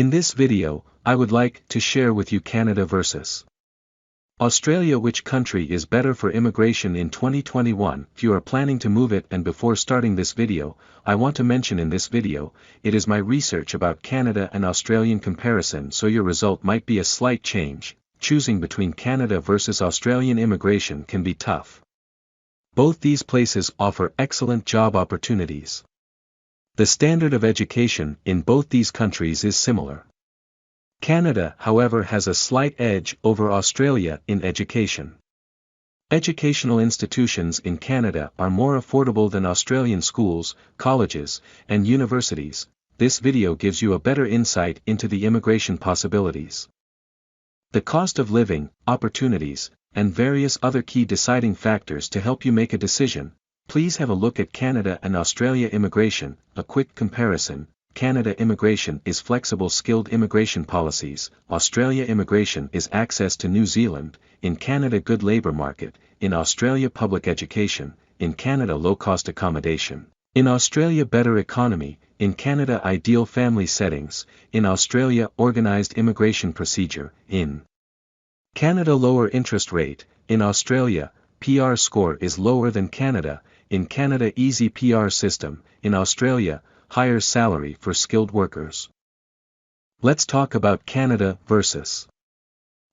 In this video, I would like to share with you Canada versus Australia. Which country is better for immigration in 2021? If you are planning to move it, and before starting this video, I want to mention in this video, it is my research about Canada and Australian comparison, so your result might be a slight change. Choosing between Canada versus Australian immigration can be tough. Both these places offer excellent job opportunities. The standard of education in both these countries is similar. Canada, however, has a slight edge over Australia in education. Educational institutions in Canada are more affordable than Australian schools, colleges, and universities. This video gives you a better insight into the immigration possibilities. The cost of living, opportunities, and various other key deciding factors to help you make a decision. Please have a look at Canada and Australia immigration. A quick comparison. Canada immigration is flexible skilled immigration policies. Australia immigration is access to New Zealand. In Canada, good labour market. In Australia, public education. In Canada, low-cost accommodation. In Australia, better economy. In Canada, ideal family settings. In Australia, organised immigration procedure. In Canada, lower interest rate. In Australia, PR score is lower than Canada. In Canada, easy PR system. In Australia, higher salary for skilled workers. Let's talk about Canada versus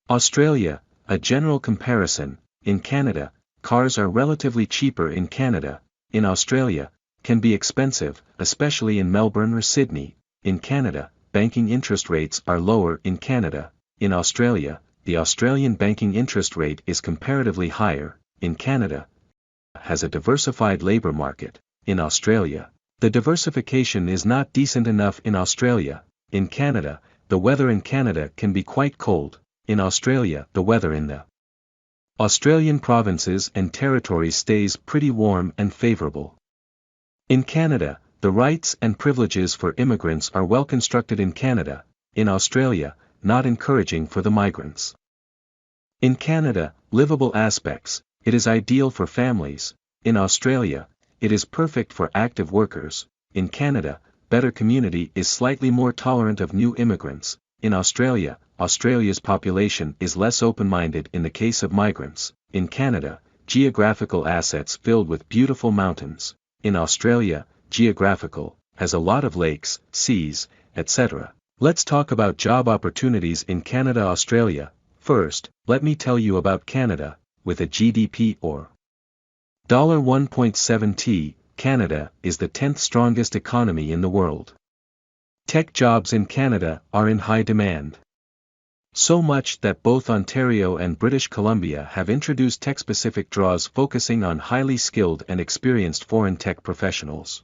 Australia. A general comparison. In Canada, cars are relatively cheaper. In Canada, in Australia, can be expensive, especially in Melbourne or Sydney. In Canada, banking interest rates are lower. In Canada, in Australia, the Australian banking interest rate is comparatively higher. In Canada, has a diversified labour market. In Australia, the diversification is not decent enough. In Australia, in Canada, the weather in Canada can be quite cold. In Australia, the weather in the Australian provinces and territories stays pretty warm and favourable. In Canada, the rights and privileges for immigrants are well constructed. In Canada, in Australia, not encouraging for the migrants. In Canada, livable aspects. It is ideal for families. In Australia, it is perfect for active workers. In Canada, better community is slightly more tolerant of new immigrants. In Australia, Australia's population is less open-minded in the case of migrants. In Canada, geographical assets filled with beautiful mountains. In Australia, geographical, has a lot of lakes, seas, etc. Let's talk about job opportunities in Canada, Australia. First, let me tell you about Canada. With a GDP or $1.7 Canada is the 10th strongest economy in the world. Tech jobs in Canada are in high demand. So much that both Ontario and British Columbia have introduced tech-specific draws focusing on highly skilled and experienced foreign tech professionals.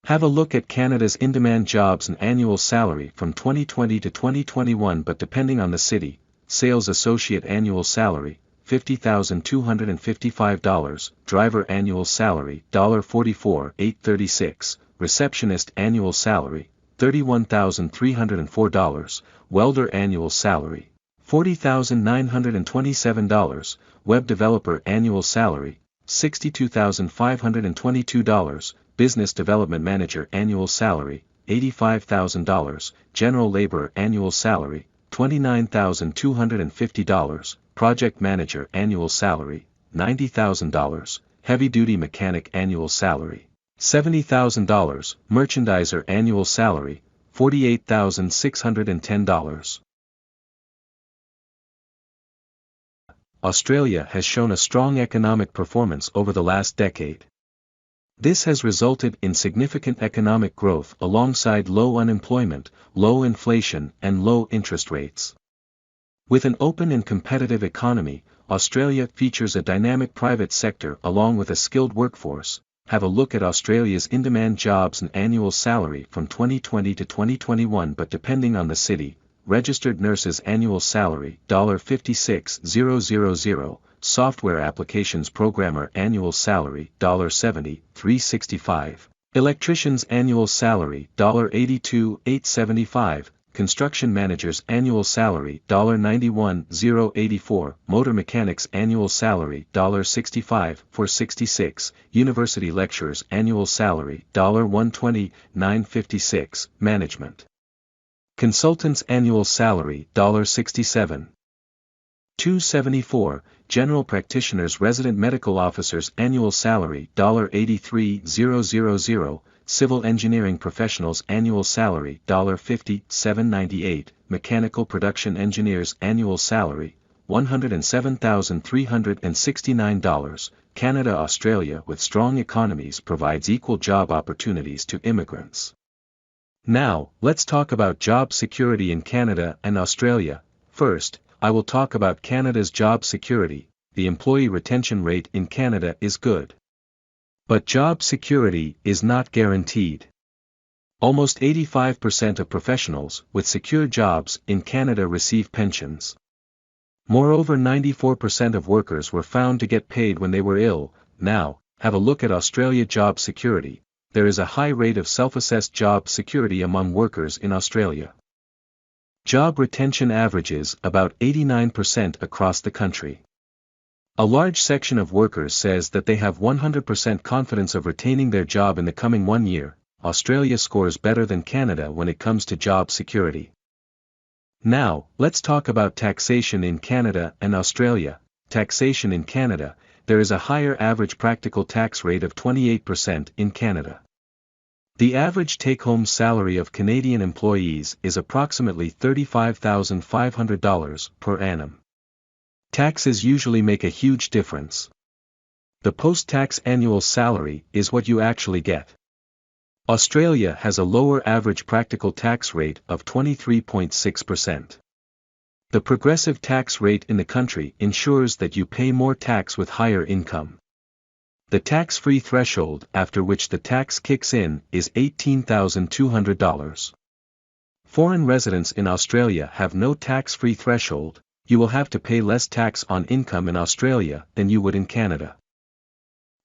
Have a look at Canada's in-demand jobs and annual salary from 2020 to 2021, but depending on the city. Sales associate annual salary, $50,255, driver annual salary, $44,836, receptionist annual salary, $31,304, welder annual salary, $40,927, web developer annual salary, $62,522, business development manager annual salary, $85,000, general laborer annual salary, $29,250, project manager annual salary, $90,000, heavy-duty mechanic annual salary, $70,000, merchandiser annual salary, $48,610. Australia has shown a strong economic performance over the last decade. This has resulted in significant economic growth alongside low unemployment, low inflation, and low interest rates. With an open and competitive economy, Australia features a dynamic private sector along with a skilled workforce. Have a look at Australia's in-demand jobs and annual salary from 2020 to 2021, but depending on the city. Registered nurses annual salary, $56,000, software applications programmer annual salary, $70,365, electricians annual salary, $82,875, construction managers annual salary, $91,084, motor mechanics annual salary, $65,466, university lecturers annual salary, $120,956, management Consultant's annual salary $67. 274, General Practitioner's Resident Medical Officer's annual salary $83,000, Civil Engineering Professional's annual salary $57.98, Mechanical Production Engineer's annual salary $107,369. Canada. Australia with strong economies provides equal job opportunities to immigrants. Now, let's talk about job security in Canada and Australia. First, I will talk about Canada's job security. The employee retention rate in Canada is good. But job security is not guaranteed. Almost 85% of professionals with secure jobs in Canada receive pensions. Moreover, 94% of workers were found to get paid when they were ill. Now, have a look at Australia job security. There is a high rate of self-assessed job security among workers in Australia. Job retention averages about 89% across the country. A large section of workers says that they have 100% confidence of retaining their job in the coming 1 year. Australia scores better than Canada when it comes to job security. Now, let's talk about taxation in Canada and Australia. Taxation in Canada, there is a higher average practical tax rate of 28% in Canada. The average take-home salary of Canadian employees is approximately $35,500 per annum. Taxes usually make a huge difference. The post-tax annual salary is what you actually get. Australia has a lower average practical tax rate of 23.6%. The progressive tax rate in the country ensures that you pay more tax with higher income. The tax-free threshold after which the tax kicks in is $18,200. Foreign residents in Australia have no tax-free threshold. You will have to pay less tax on income in Australia than you would in Canada.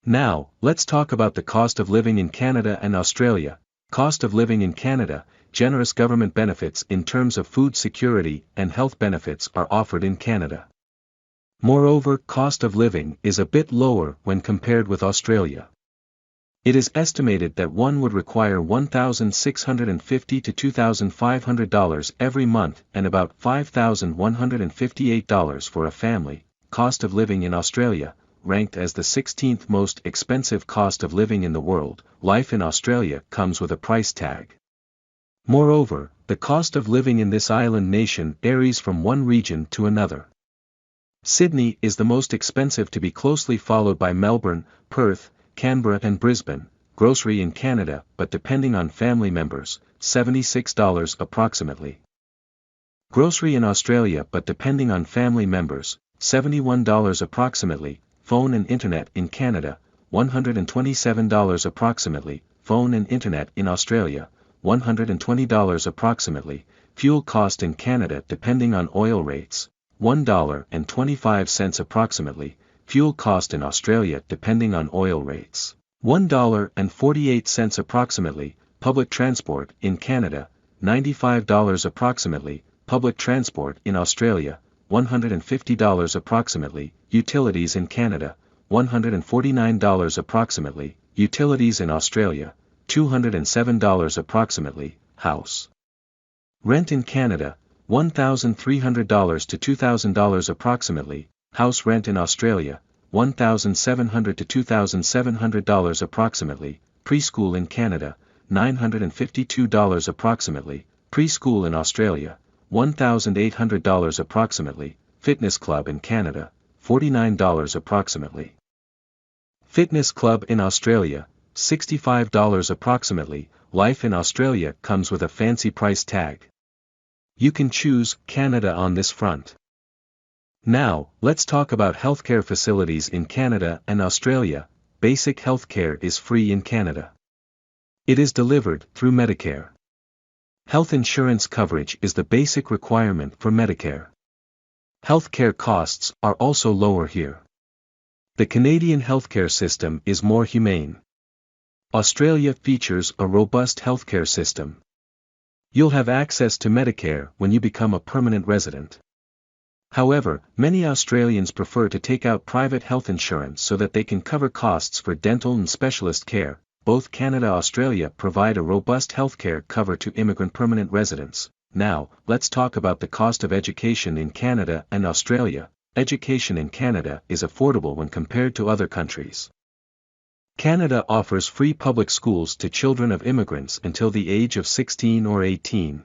Now, let's talk about the cost of living in Canada and Australia. Cost of living in Canada, generous government benefits in terms of food security and health benefits are offered in Canada. Moreover, cost of living is a bit lower when compared with Australia. It is estimated that one would require $1,650 to $2,500 every month and about $5,158 for a family. Cost of living in Australia, ranked as the 16th most expensive cost of living in the world, life in Australia comes with a price tag. Moreover, the cost of living in this island nation varies from one region to another. Sydney is the most expensive, to be closely followed by Melbourne, Perth, Canberra and Brisbane. Grocery in Canada, but depending on family members, $76 approximately. Grocery in Australia, but depending on family members, $71 approximately. Phone and internet in Canada, $127 approximately. Phone and internet in Australia, $120 approximately. Fuel cost in Canada depending on oil rates, $1.25 approximately. Fuel cost in Australia depending on oil rates, $1.48 approximately. Public transport in Canada, $95 approximately. Public transport in Australia, $150 approximately. Utilities in Canada, $149 approximately. Utilities in Australia, $207 approximately. House rent in Canada, $1,300 to $2,000 approximately. House rent in Australia, $1,700 to $2,700 approximately. Preschool in Canada, $952 approximately. Preschool in Australia, $1,800 approximately. Fitness club in Canada, $49 approximately. Fitness club in Australia, $65 approximately. Life in Australia comes with a fancy price tag. You can choose Canada on this front. Now, let's talk about healthcare facilities in Canada and Australia. Basic healthcare is free in Canada. It is delivered through Medicare. Health insurance coverage is the basic requirement for Medicare. Healthcare costs are also lower here. The Canadian healthcare system is more humane. Australia features a robust healthcare system. You'll have access to Medicare when you become a permanent resident. However, many Australians prefer to take out private health insurance so that they can cover costs for dental and specialist care. Both Canada and Australia provide a robust healthcare cover to immigrant permanent residents. Now, let's talk about the cost of education in Canada and Australia. Education in Canada is affordable when compared to other countries. Canada offers free public schools to children of immigrants until the age of 16 or 18.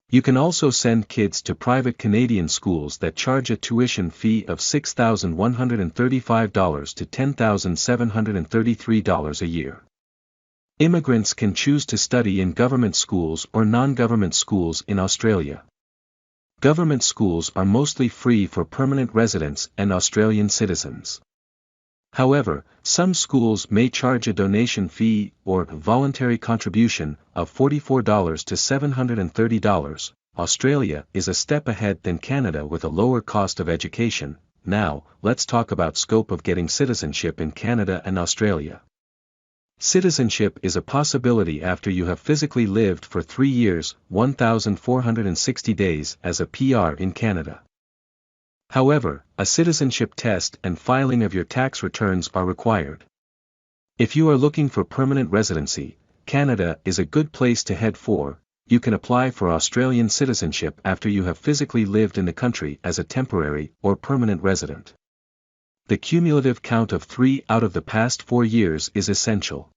You can also send kids to private Canadian schools that charge a tuition fee of $6,135 to $10,733 a year. Immigrants can choose to study in government schools or non-government schools in Australia. Government schools are mostly free for permanent residents and Australian citizens. However, some schools may charge a donation fee or voluntary contribution of $44 to $730. Australia is a step ahead than Canada with a lower cost of education. Now, let's talk about scope of getting citizenship in Canada and Australia. Citizenship is a possibility after you have physically lived for 3 years, 1,460 days as a PR in Canada. However, a citizenship test and filing of your tax returns are required. If you are looking for permanent residency, Canada is a good place to head for. You can apply for Australian citizenship after you have physically lived in the country as a temporary or permanent resident. The cumulative count of 3 out of the past 4 years is essential.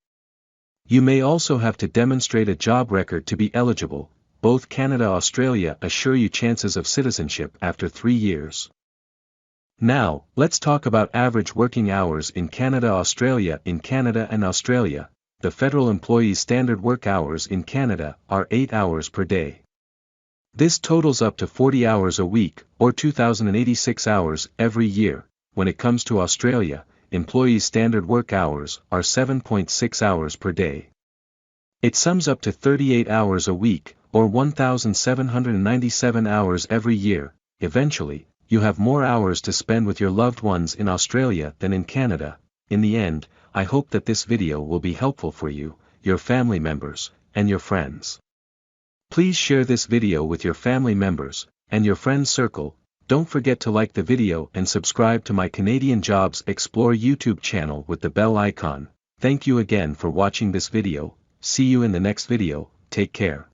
You may also have to demonstrate a job record to be eligible. Both Canada and Australia assure you chances of citizenship after 3 years. Now, let's talk about average working hours in Canada and Australia. In Canada and Australia, the federal employee's standard work hours in Canada are 8 hours per day. This totals up to 40 hours a week, or 2,086 hours every year. When it comes to Australia, employees' standard work hours are 7.6 hours per day. It sums up to 38 hours a week, or 1,797 hours every year. Eventually, you have more hours to spend with your loved ones in Australia than in Canada. In the end, I hope that this video will be helpful for you, your family members, and your friends. Please share this video with your family members and your friends circle. Don't forget to like the video and subscribe to my Canadian Jobs Explore YouTube channel with the bell icon. Thank you again for watching this video. See you in the next video. Take care.